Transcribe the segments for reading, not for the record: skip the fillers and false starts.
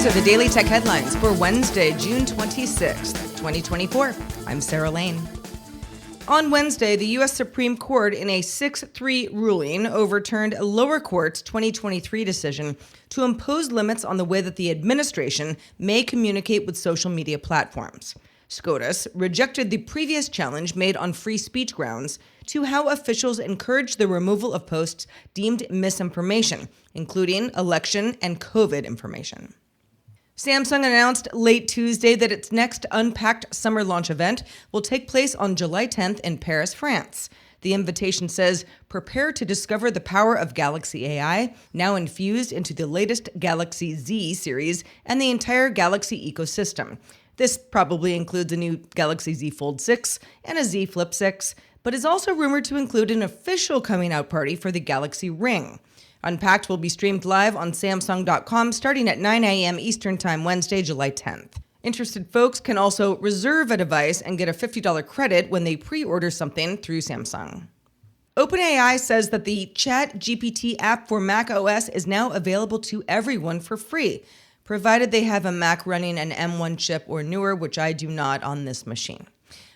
to the Daily Tech Headlines for Wednesday, June 26th, 2024. I'm Sarah Lane. On Wednesday, the U.S. Supreme Court, in a 6-3 ruling, overturned a lower court's 2023 decision to impose limits on the way that the administration may communicate with social media platforms. SCOTUS rejected the previous challenge made on free speech grounds to how officials encourage the removal of posts deemed misinformation, including election and COVID information. Samsung announced late Tuesday that its next Unpacked summer launch event will take place on July 10th in Paris, France. The invitation says, "Prepare to discover the power of Galaxy AI, now infused into the latest Galaxy Z series and the entire Galaxy ecosystem." This probably includes a new Galaxy Z Fold 6 and a Z Flip 6, but is also rumored to include an official coming out party for the Galaxy Ring. Unpacked will be streamed live on Samsung.com starting at 9 a.m. Eastern Time Wednesday, July 10th. Interested folks can also reserve a device and get a $50 credit when they pre-order something through Samsung. OpenAI says that the ChatGPT app for macOS is now available to everyone for free, provided they have a Mac running an M1 chip or newer, which I do not on this machine.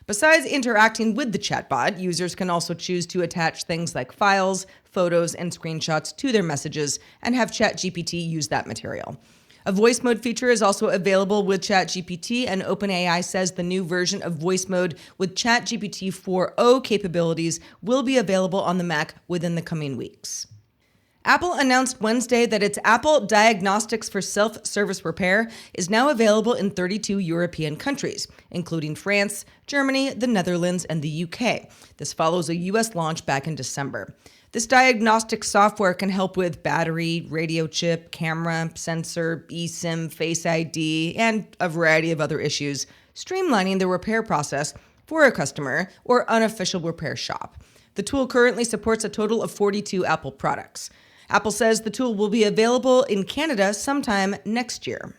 Besides interacting with the chatbot, users can also choose to attach things like files, photos, and screenshots to their messages and have ChatGPT use that material. A voice mode feature is also available with ChatGPT, and OpenAI says the new version of voice mode with ChatGPT 4.0 capabilities will be available on the Mac within the coming weeks. Apple announced Wednesday that its Apple Diagnostics for Self-Service Repair is now available in 32 European countries, including France, Germany, the Netherlands, and the UK. This follows a US launch back in December. This diagnostic software can help with battery, radio chip, camera, sensor, eSIM, Face ID, and a variety of other issues, streamlining the repair process for a customer or unofficial repair shop. The tool currently supports a total of 42 Apple products. Apple says the tool will be available in Canada sometime next year.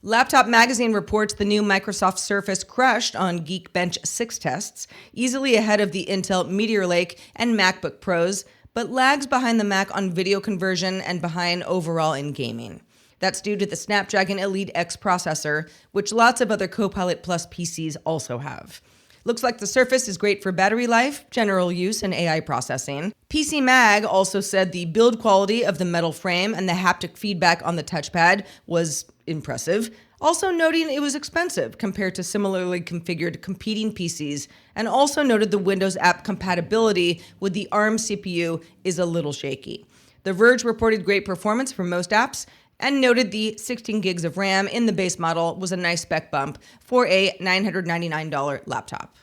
Laptop Magazine reports the new Microsoft Surface crushed on Geekbench 6 tests, easily ahead of the Intel Meteor Lake and MacBook Pros, but lags behind the Mac on video conversion and behind overall in gaming. That's due to the Snapdragon Elite X processor, which lots of other Copilot Plus PCs also have. Looks like the Surface is great for battery life, general use, and AI processing. PC Mag also said the build quality of the metal frame and the haptic feedback on the touchpad was impressive, also noting it was expensive compared to similarly configured competing PCs, and also noted the Windows app compatibility with the ARM CPU is a little shaky. The Verge reported great performance for most apps, and noted the 16 gigs of RAM in the base model was a nice spec bump for a $999 laptop.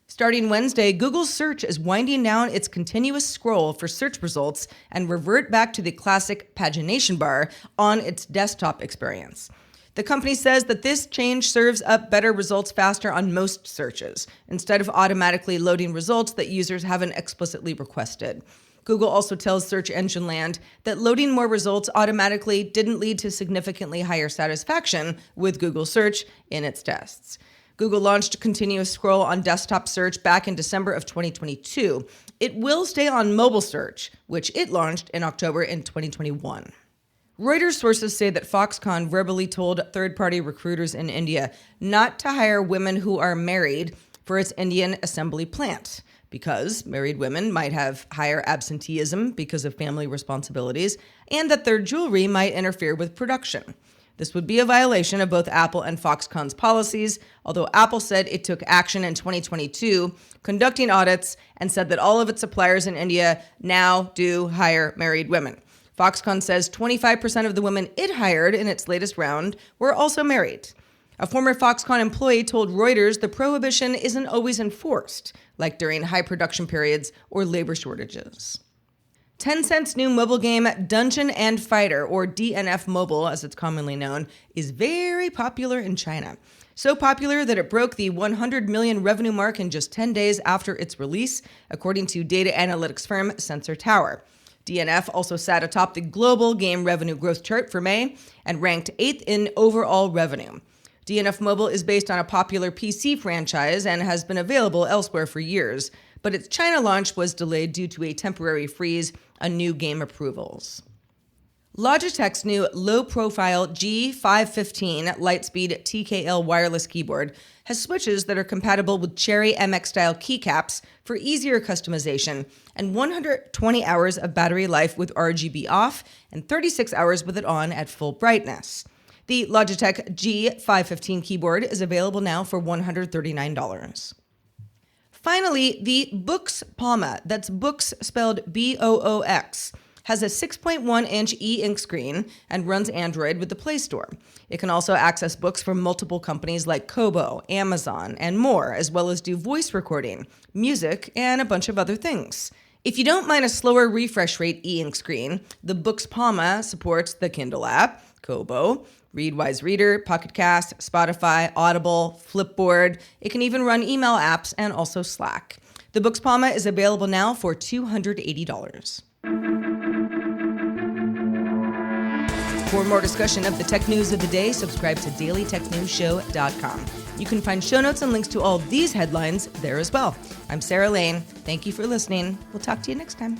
Starting Wednesday, Google Search is winding down its continuous scroll for search results and revert back to the classic pagination bar on its desktop experience. The company says that this change serves up better results faster on most searches, instead of automatically loading results that users haven't explicitly requested. Google also tells Search Engine Land that loading more results automatically didn't lead to significantly higher satisfaction with Google Search in its tests. Google launched continuous scroll on desktop search back in December of 2022. It will stay on mobile search, which it launched in October in 2021. Reuters sources say that Foxconn verbally told third-party recruiters in India not to hire women who are married for its Indian assembly plant, because married women might have higher absenteeism because of family responsibilities, and that their jewelry might interfere with production. This would be a violation of both Apple and Foxconn's policies, although Apple said it took action in 2022, conducting audits, and said that all of its suppliers in India now do hire married women. Foxconn says 25% of the women it hired in its latest round were also married. A former Foxconn employee told Reuters the prohibition isn't always enforced, like during high production periods or labor shortages. Tencent's new mobile game Dungeon and Fighter, or DNF Mobile as it's commonly known, is very popular in China. So popular that it broke the 100 million revenue mark in just 10 days after its release, according to data analytics firm Sensor Tower. DNF also sat atop the global game revenue growth chart for May and ranked 8th in overall revenue. DNF Mobile is based on a popular PC franchise and has been available elsewhere for years, but its China launch was delayed due to a temporary freeze on new game approvals. Logitech's new low-profile G515 Lightspeed TKL wireless keyboard has switches that are compatible with Cherry MX-style keycaps for easier customization and 120 hours of battery life with RGB off and 36 hours with it on at full brightness. The Logitech G515 keyboard is available now for $139. Finally, the Boox Palma, that's Boox spelled B-O-O-X, has a 6.1-inch e-ink screen and runs Android with the Play Store. It can also access books from multiple companies like Kobo, Amazon, and more, as well as do voice recording, music, and a bunch of other things. If you don't mind a slower refresh rate e-ink screen, the Boox Palma supports the Kindle app, Kobo, Readwise Reader, Pocket Cast, Spotify, Audible, Flipboard. It can even run email apps and also Slack. The Boox Palma is available now for $280. For more discussion of the tech news of the day, subscribe to dailytechnewsshow.com. You can find show notes and links to all these headlines there as well. I'm Sarah Lane. Thank you for listening. We'll talk to you next time.